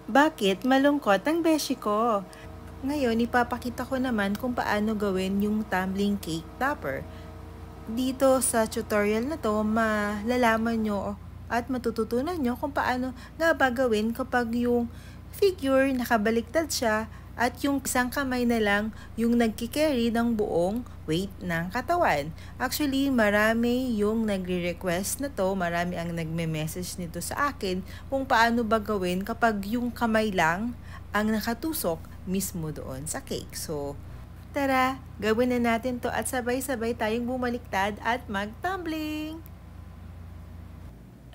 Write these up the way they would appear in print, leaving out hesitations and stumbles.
Bakit malungkot ang beshi ko? Ngayon, ipapakita ko naman kung paano gawin yung tumbling cake topper. Dito sa tutorial na to, malalaman nyo at matututunan nyo kung paano nga ba gawin kapag yung figure nakabaliktad siya at yung isang kamay na lang yung nagkikerry ng buong weight ng katawan. Actually, marami yung nagre-request na to, marami ang nagme-message nito sa akin kung paano ba gawin kapag yung kamay lang ang nakatusok mismo doon sa cake. So, tara, gawin na natin to at sabay-sabay tayong bumaliktad at mag-tumbling!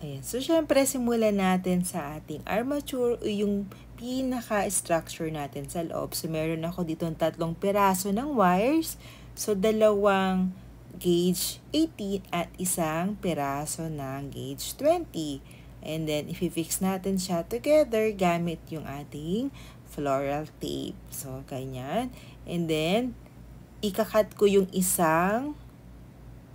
Ayan. So, syempre, simulan natin sa ating armature o yung pinaka-structure natin sa loob. So, meron ako dito 3 piraso ng wires. So, 2 gauge 18 at 1 piraso ng gauge 20. And then, i-fix natin siya together gamit yung ating floral tape. So, ganyan. And then, ikakat ko yung isang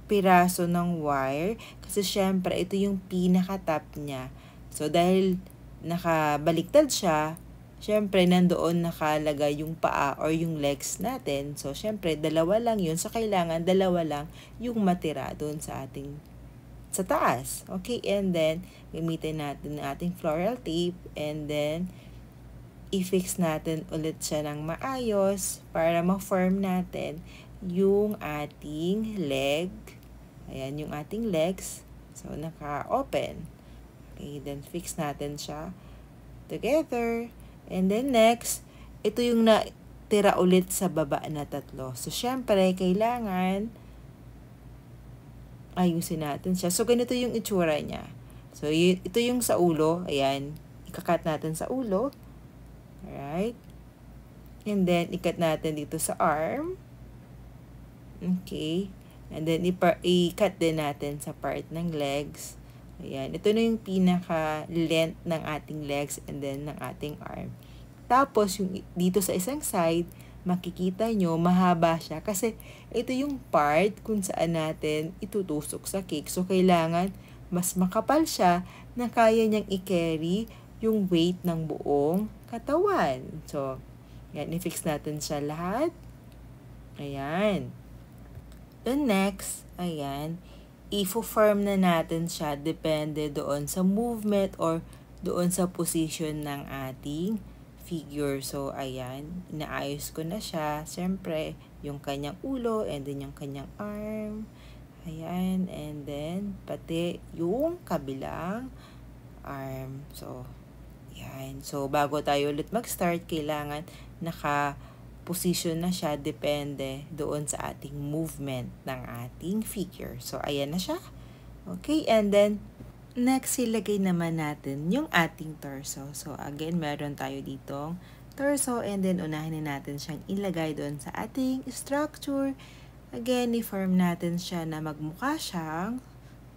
piraso ng wire kasi syempre ito yung pinaka-top niya. So dahil nakabaliktad siya, syempre nandoon nakalagay yung paa or yung legs natin. So syempre 2 lang yun. So kailangan 2 lang yung matira doon sa ating sa taas. Okay, and then gamitin natin ang ating floral tape and then i-fix natin ulit siya ng maayos para ma-form natin yung ating leg. Ayan yung ating legs. So, naka-open. Okay, then fix natin siya together. And then next, ito yung natira ulit sa baba na 3. So, syempre, kailangan ayusin natin siya. So, ganito yung itsura niya. So, ito yung sa ulo. Ayan, ikakat natin sa ulo. Alright. And then, ikat natin dito sa arm. Okay. And then, i-cut din natin sa part ng legs. Ayan. Ito na yung pinaka-length ng ating legs and then ng ating arm. Tapos, yung dito sa isang side, makikita nyo, mahaba siya. Kasi, ito yung part kung saan natin itutusok sa cake. So, kailangan mas makapal siya na kaya niyang i-carry yung weight ng buong katawan. So, yan. I-fix natin siya lahat. Ayan. Then next, ayan, i-form na natin siya depende doon sa movement or doon sa position ng ating figure. So, ayan, inaayos ko na siya. Siyempre, yung kanyang ulo and then yung kanyang arm. Ayan, and then pati yung kabilang arm. So, ayan. So, bago tayo ulit mag-start, kailangan naka-position na siya depende doon sa ating movement ng ating figure. So, ayan na siya. Okay, and then, next, ilagay naman natin yung ating torso. So, again, meron tayo ditong torso and then unahin na natin siyang ilagay doon sa ating structure. Again, i-form natin siya na magmukha siyang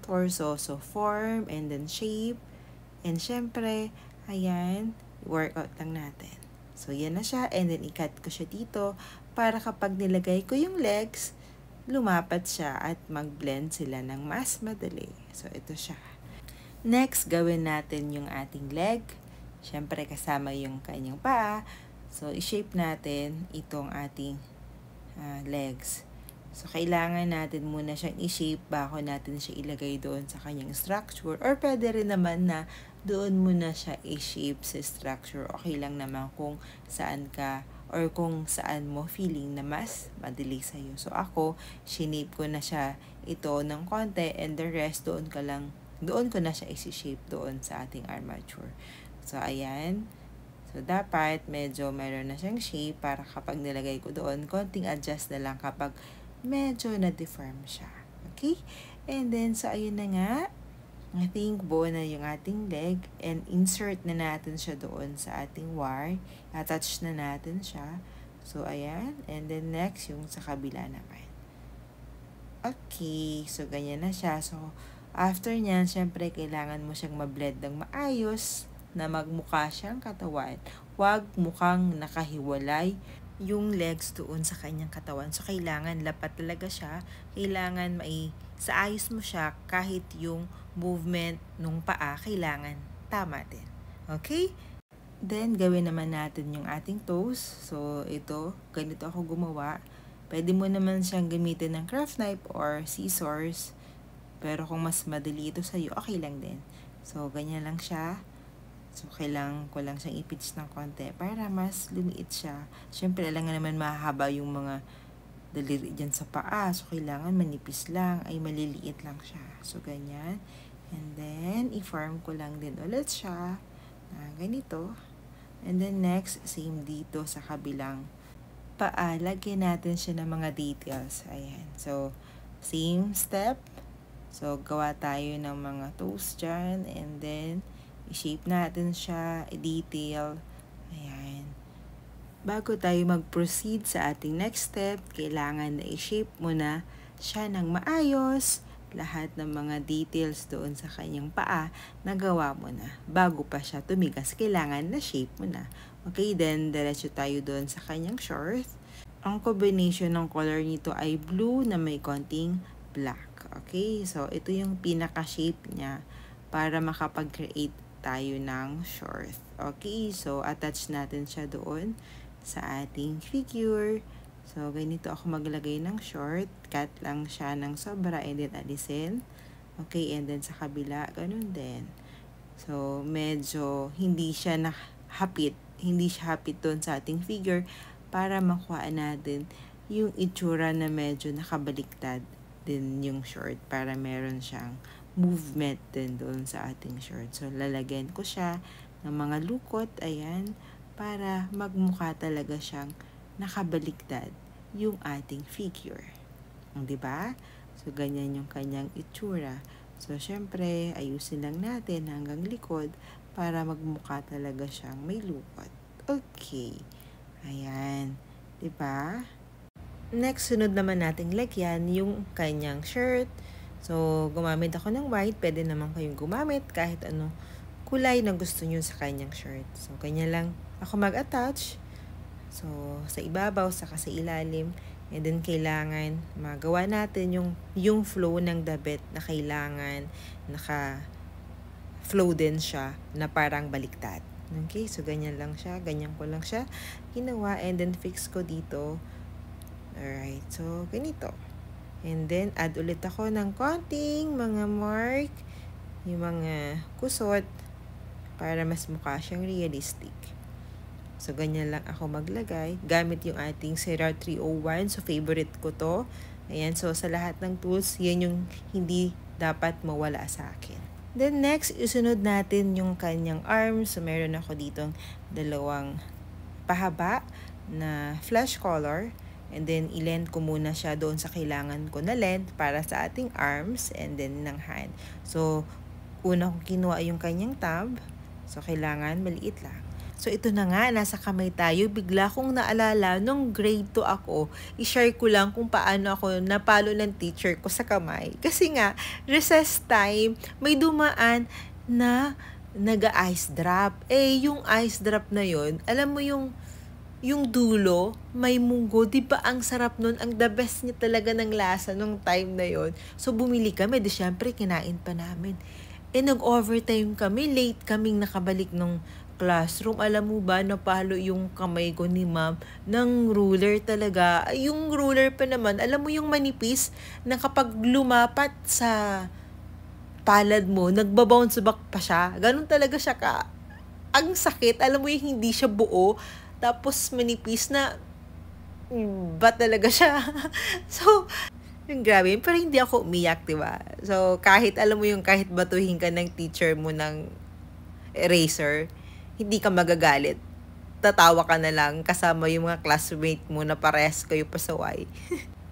torso. So, form and then shape. And syempre, ayan, workout lang natin. So, yan na siya. And then, i-cut ko siya dito para kapag nilagay ko yung legs, lumapat siya at mag-blend sila ng mas madali. So, ito siya. Next, gawin natin yung ating leg. Siyempre, kasama yung kanyang paa. So, i-shape natin itong ating legs. So, kailangan natin muna siyang i-shape bago natin siya ilagay doon sa kanyang structure. Or pwede rin naman na doon muna siya i-shape sa structure. Okay lang naman kung saan ka or kung saan mo feeling na mas madali sa'yo. So, ako, shinape ko na siya ito ng konti and the rest doon ko na siya isi-shape doon sa ating armature. So, ayan. So, dapat medyo meron na siyang shape para kapag nilagay ko doon, konting adjust na lang kapag medyo na-deform siya. Okay? And then, so, ayun na nga. I think buo na yung ating leg and insert na natin siya doon sa ating wire. Attach na natin siya. So, ayan. And then, next, yung sa kabila naman. Okay. So, ganyan na siya. So, after nyan, syempre, kailangan mo siyang ma-blend ng maayos na magmukha siyang katawan. Huwag mukhang nakahiwalay yung legs doon sa kanyang katawan. So, kailangan lapat talaga siya. Kailangan sa ayos mo siya kahit yung movement nung paa, kailangan tama din. Okay? Then, gawin naman natin yung ating toast. So, ito, ganito ako gumawa. Pwede mo naman siyang gamitin ng craft knife or scissors. Pero kung mas madali ito sa'yo, okay lang din. So, ganyan lang siya. So, kailangan ko lang siyang i-pitch ng konti para mas lumiit siya. Siyempre, alam nga naman mahaba yung mga daliri dyan sa paa. So, kailangan manipis lang. Ay, maliliit lang siya. So, ganyan. And then, i-form ko lang din ulit siya. Ganito. And then, next, same dito sa kabilang paa. Lagyan natin siya ng mga details. Ayan. So, same step. So, gawa tayo ng mga toes dyan. And then, i-shape natin siya. I-detail. Ayan. Bago tayo mag-proceed sa ating next step, kailangan na i-shape mo na siya ng maayos. Lahat ng mga details doon sa kanyang paa, nagawa mo na. Bago pa siya tumigas, kailangan na shape mo na. Okay, then, diretso tayo doon sa kanyang shorts. Ang combination ng color nito ay blue na may konting black. Okay, so ito yung pinaka-shape niya para makapag-create tayo ng short. Okay, so attach natin siya doon sa ating figure. So, ganito ako maglagay ng short. Cut lang siya ng sobra and then alisin. Okay, and then sa kabila, ganun din. So, medyo hindi siya hapit doon sa ating figure para makuha natin yung itsura na medyo nakabaliktad din yung short para meron siyang movement din doon sa ating short. So, lalagyan ko siya ng mga lukot, ayan, para magmukha talaga siyang nakabaliktad yung ating figure. Diba? So, ganyan yung kanyang itsura. So, syempre, ayusin lang natin hanggang likod para magmukha talaga siyang may lukot. Okay. Ayan. Diba? Next, sunod naman nating lagyan yung kanyang shirt. So, gumamit ako ng white. Pwede naman kayong gumamit kahit ano kulay na gusto nyo sa kanyang shirt. So, ganyan lang ako mag-attach. So, sa ibabaw, saka sa ilalim. And then, kailangan magawa natin yung flow ng dabit na kailangan naka-flow din siya na parang baliktad. Okay? So, ganyan lang siya. Ganyan ko lang siya ginawa. And then, fix ko dito. Alright, so ganito. And then, add ulit ako ng konting mga mark, yung mga kusot, para mas mukha siyang realistic. So, ganyan lang ako maglagay. Gamit yung ating Serra 301. So, favorite ko to. Ayan, so sa lahat ng tools, yan yung hindi dapat mawala sa akin. Then, next, isunod natin yung kanyang arms. So, meron ako ditong dalawang pahaba na flesh color. And then, i-lend ko muna siya doon sa kailangan ko na length para sa ating arms and then ng hand. So, una kong kinuha yung kanyang thumb. So, kailangan maliit lang. So, ito na nga, nasa kamay tayo. Bigla kong naalala, nung grade 2 ako, i-share ko lang kung paano ako napalo ng teacher ko sa kamay. Kasi nga, recess time, may dumaan na nag-ice drop. Yung ice drop na yon, alam mo yung dulo, may munggo. Diba ang sarap nun? Ang the best niya talaga ng lasa nung time na yon. So, bumili kami. Di syempre, kinain pa namin. Nag-overtime kami. Late kaming nakabalik nung classroom. Alam mo ba, napalo yung kamay ko ni ma'am ng ruler talaga. Yung ruler pa naman, alam mo yung manipis na kapag lumapat sa palad mo, nagbabounce back pa siya. Ganun talaga siya ka. Ang sakit. Alam mo yung hindi siya buo. Tapos manipis na ba talaga siya. So, yung grabe. Pero hindi ako umiyak, diba? So, kahit alam mo yung kahit batuhin ka ng teacher mo ng eraser, hindi ka magagalit. Tatawa ka na lang kasama yung mga classmate mo na parehas kayo pasaway.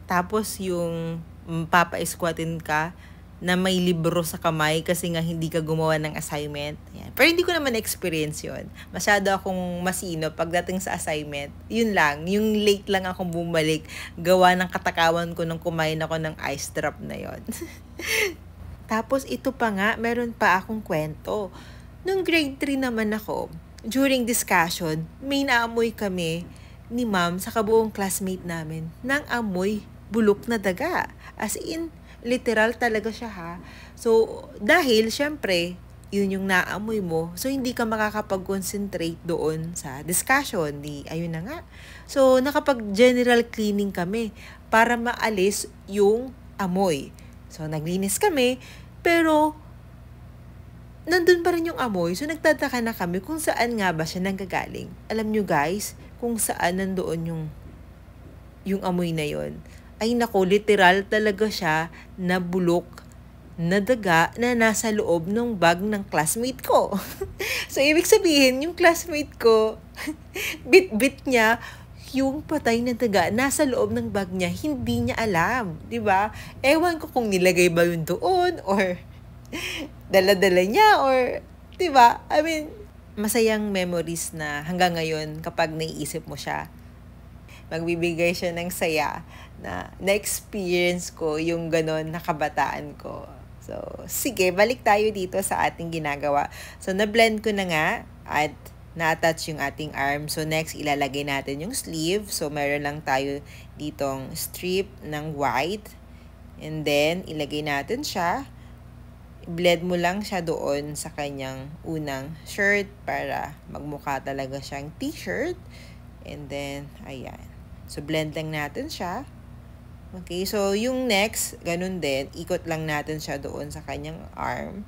Tapos yung papa-squatin ka na may libro sa kamay kasi nga hindi ka gumawa ng assignment. Ayan. Pero hindi ko naman experience yun. Masyado akong masino pagdating sa assignment. Yun lang. Yung late lang akong bumalik. Gawa ng katakawan ko nung kumain ako ng ice drop na yon. Tapos ito pa nga, meron pa akong kwento. Nung grade 3 naman ako, during discussion, may naamoy kami ni ma'am sa kabuong classmate namin ng amoy bulok na daga. As in, literal talaga siya ha. So, dahil syempre, yun yung naamoy mo. So, hindi ka makakapag-concentrate doon sa discussion. Ayun na nga. So, nakapag-general cleaning kami para maalis yung amoy. So, naglinis kami, pero nandun pa rin yung amoy. So, nagtataka na kami kung saan nga ba siya nanggagaling. Alam nyo guys, kung saan nandoon yung amoy na yon. Ay nako, literal talaga siya na bulok na daga na nasa loob ng bag ng classmate ko. So, ibig sabihin, yung classmate ko, bit-bit niya, yung patay na daga nasa loob ng bag niya, hindi niya alam. 'Di ba? Ewan ko kung nilagay ba yun doon, or dala-dala niya, or 'di ba? I mean, masayang memories na hanggang ngayon kapag naiisip mo siya. Magbibigay siya ng saya na-experience ko yung ganon na kabataan ko. So, sige, balik tayo dito sa ating ginagawa. So, na-blend ko na nga at na-attach yung ating arm. So, next, ilalagay natin yung sleeve. So, meron lang tayo ditong strip ng white. And then, ilagay natin siya. Blend mo lang siya doon sa kanyang unang shirt para magmukha talaga siyang t-shirt. And then, ayan. So, blend lang natin siya. Okay, so yung next, ganun din, ikot lang natin siya doon sa kanyang arm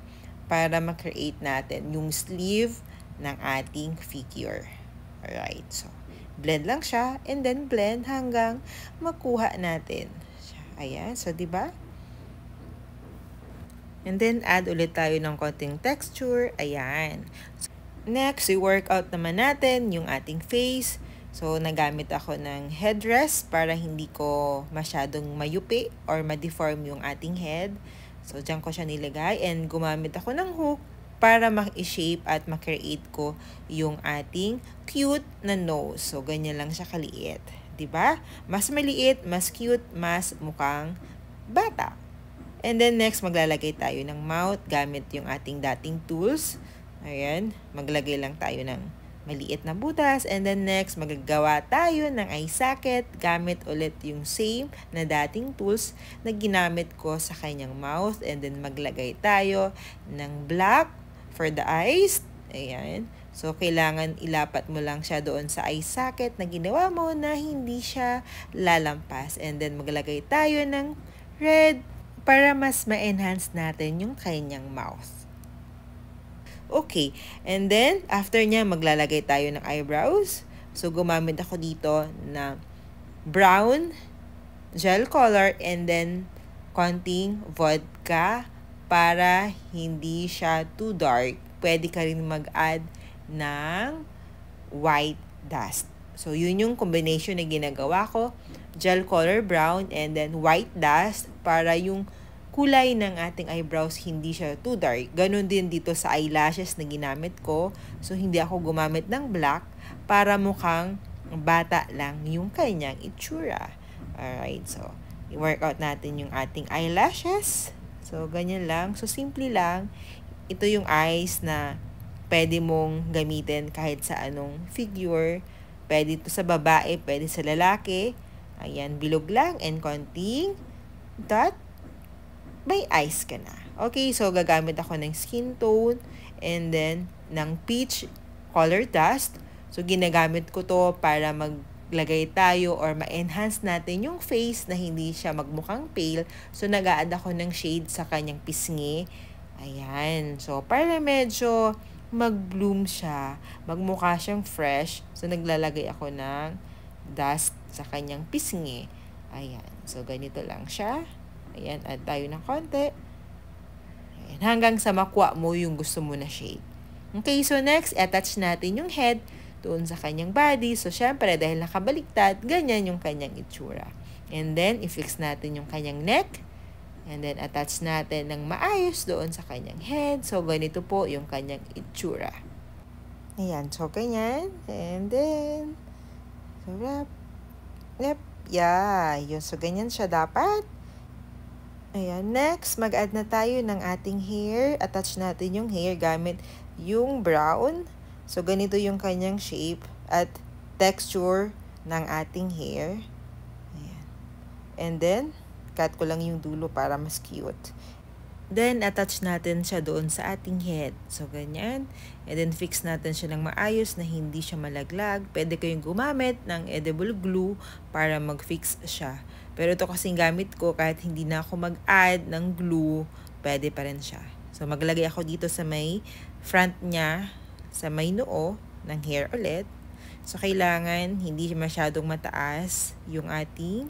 para ma-create natin yung sleeve ng ating figure. Alright, so blend lang siya and then blend hanggang makuha natin. Ayan, so diba? And then add ulit tayo ng konting texture. Ayan. Next, i-work out naman natin yung ating face. So, nagamit ako ng headdress para hindi ko masyadong mayupi or ma-deform yung ating head. So, dyan ko siya nilagay and gumamit ako ng hook para ma-shape at ma-create ko yung ating cute na nose. So, ganyan lang siya kaliit. 'Di ba? Mas maliit, mas cute, mas mukhang bata. And then next, maglalagay tayo ng mouth gamit yung ating dating tools. Ayan, maglagay lang tayo ng maliit na butas. And then next, magagawa tayo ng eye socket gamit ulit yung same na dating tools na ginamit ko sa kanyang mouth. And then maglagay tayo ng black for the eyes. Ayan. So, kailangan ilapat mo lang siya doon sa eye socket na ginawa mo na hindi siya lalampas. And then maglagay tayo ng red para mas ma-enhance natin yung kanyang mouth. Okay, and then, after niya, maglalagay tayo ng eyebrows. So, gumamit ako dito na brown gel color and then konting vodka para hindi siya too dark. Pwede ka rin mag-add ng white dust. So, yun yung combination na ginagawa ko. Gel color brown and then white dust para yung kulay ng ating eyebrows hindi siya too dark. Ganon din dito sa eyelashes na ginamit ko. So, hindi ako gumamit ng black para mukhang bata lang yung kanyang itsura. Alright, so, i-work out natin yung ating eyelashes. So, ganyan lang. So, simple lang. Ito yung eyes na pwede mong gamitin kahit sa anong figure. Pwede ito sa babae, pwede sa lalaki. Ayan, bilog lang and konting dot. May eyes ka na. Okay, so gagamit ako ng skin tone and then ng peach color dust. So, ginagamit ko to para maglagay tayo or ma-enhance natin yung face na hindi siya magmukhang pale. So, nag-a-add ako ng shade sa kanyang pisngi. Ayan. So, para medyo mag-bloom siya, magmukha siyang fresh. So, naglalagay ako ng dust sa kanyang pisngi. Ayan. So, ganito lang siya. Ayan, add tayo ng konti. Ayan, hanggang sa makuha mo yung gusto mo na shade. Okay, so next, attach natin yung head doon sa kanyang body. So, syempre, dahil nakabaliktad, ganyan yung kanyang itsura. And then, i-fix natin yung kanyang neck. And then, attach natin ng maayos doon sa kanyang head. So, ganito po yung kanyang itsura. Ayan, so, ganyan. And then, so, wrap. Yep, yeah. Yun, so, ganyan siya dapat. Ayan, next, mag-add na tayo ng ating hair. Attach natin yung hair gamit yung brown. So, ganito yung kanyang shape at texture ng ating hair. Ayan. And then, cut ko lang yung dulo para mas cute. Then, attach natin siya doon sa ating head. So, ganyan. And then, fix natin siya ng maayos na hindi siya malaglag. Pwede kayong gumamit ng edible glue para mag-fix siya. Pero ito kasing gamit ko, kahit hindi na ako mag-add ng glue, pwede pa rin siya. So, maglagay ako dito sa may front niya, sa may noo ng hair ulit. So, kailangan hindi masyadong mataas yung ating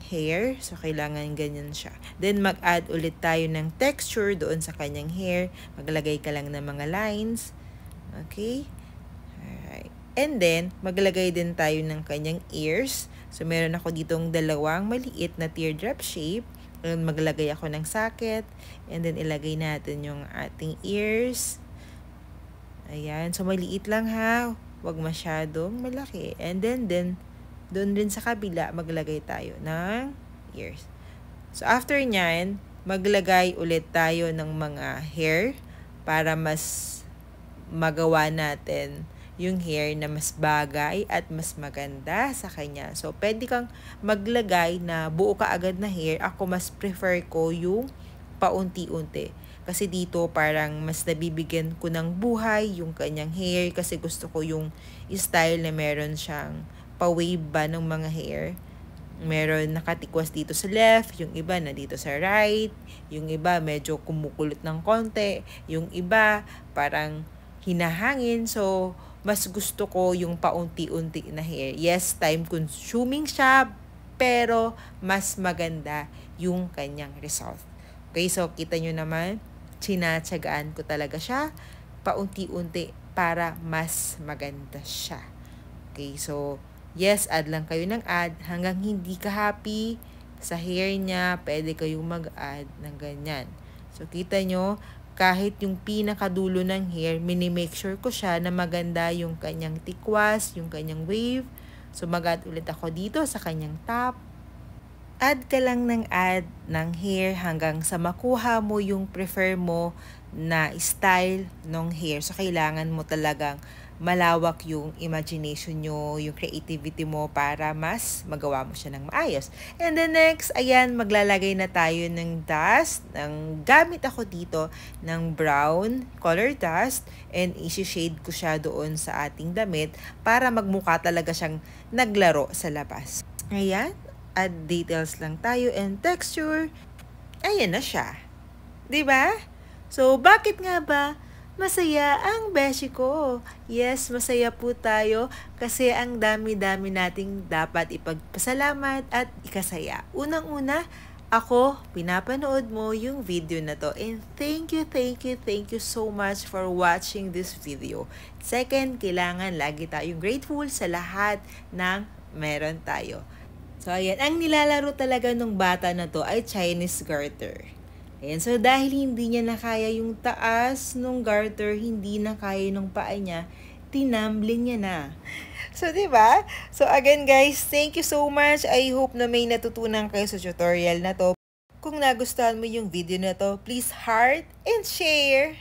hair. So, kailangan ganyan siya. Then, mag-add ulit tayo ng texture doon sa kanyang hair. Maglagay ka lang ng mga lines. Okay? Alright. And then, maglagay din tayo ng kanyang ears. So, meron ako ditong dalawang maliit na teardrop shape. And maglagay ako ng socket. And then, ilagay natin yung ating ears. Ayan. So, maliit lang ha. Huwag masyadong malaki. And then, doon din sa kabila, maglagay tayo ng ears. So, after nyan, maglagay ulit tayo ng mga hair para mas magawa natin yung hair na mas bagay at mas maganda sa kanya. So, pwede kang maglagay na buo ka agad na hair. Ako, mas prefer ko yung paunti-unti. Kasi dito, parang mas nabibigyan ko ng buhay yung kanyang hair. Kasi gusto ko yung style na meron siyang pa-wave ba ng mga hair. Meron nakatikwas dito sa left, yung iba na dito sa right, yung iba medyo kumukulot ng konti, yung iba parang hinahangin. So, mas gusto ko yung paunti-unti na hair. Yes, time consuming siya, pero mas maganda yung kanyang result. Okay, so kita nyo naman, sinatsagaan ko talaga siya paunti-unti para mas maganda siya. Okay, so yes, add lang kayo ng add. Hanggang hindi ka happy sa hair niya, pwede kayong mag-add ng ganyan. So, kita nyo, kahit yung pinakadulo ng hair, mini-make sure ko siya na maganda yung kanyang tikwas, yung kanyang wave. So, mag-add ulit ako dito sa kanyang top. Add ka lang ng add ng hair hanggang sa makuha mo yung prefer mo na style ng hair. So, kailangan mo talagang malawak yung imagination nyo, yung creativity mo para mas magawa mo siya ng maayos. And then next, ayan, maglalagay na tayo ng dust. Gamit ako dito ng brown color dust and isi-shade ko siya doon sa ating damit para magmukha talaga siyang naglaro sa labas. Ayan, add details lang tayo and texture. Ayan na siya. 'Di ba? So, bakit nga ba masaya ang beshi ko? Yes, masaya po tayo kasi ang dami-dami nating dapat ipagpasalamat at ikasaya. Unang-una, ako, pinapanood mo yung video na to. And thank you so much for watching this video. Second, kailangan lagi tayong grateful sa lahat ng meron tayo. So, ayan. Ang nilalaro talaga ng bata na to ay Chinese garter. Ayan, so dahil hindi niya nakaya yung taas nung garter, hindi na kaya nung paa niya, tinamblin niya na. So, diba? So, again guys, thank you so much. I hope na may natutunan kayo sa tutorial na to. Kung nagustuhan mo yung video na to, please heart and share.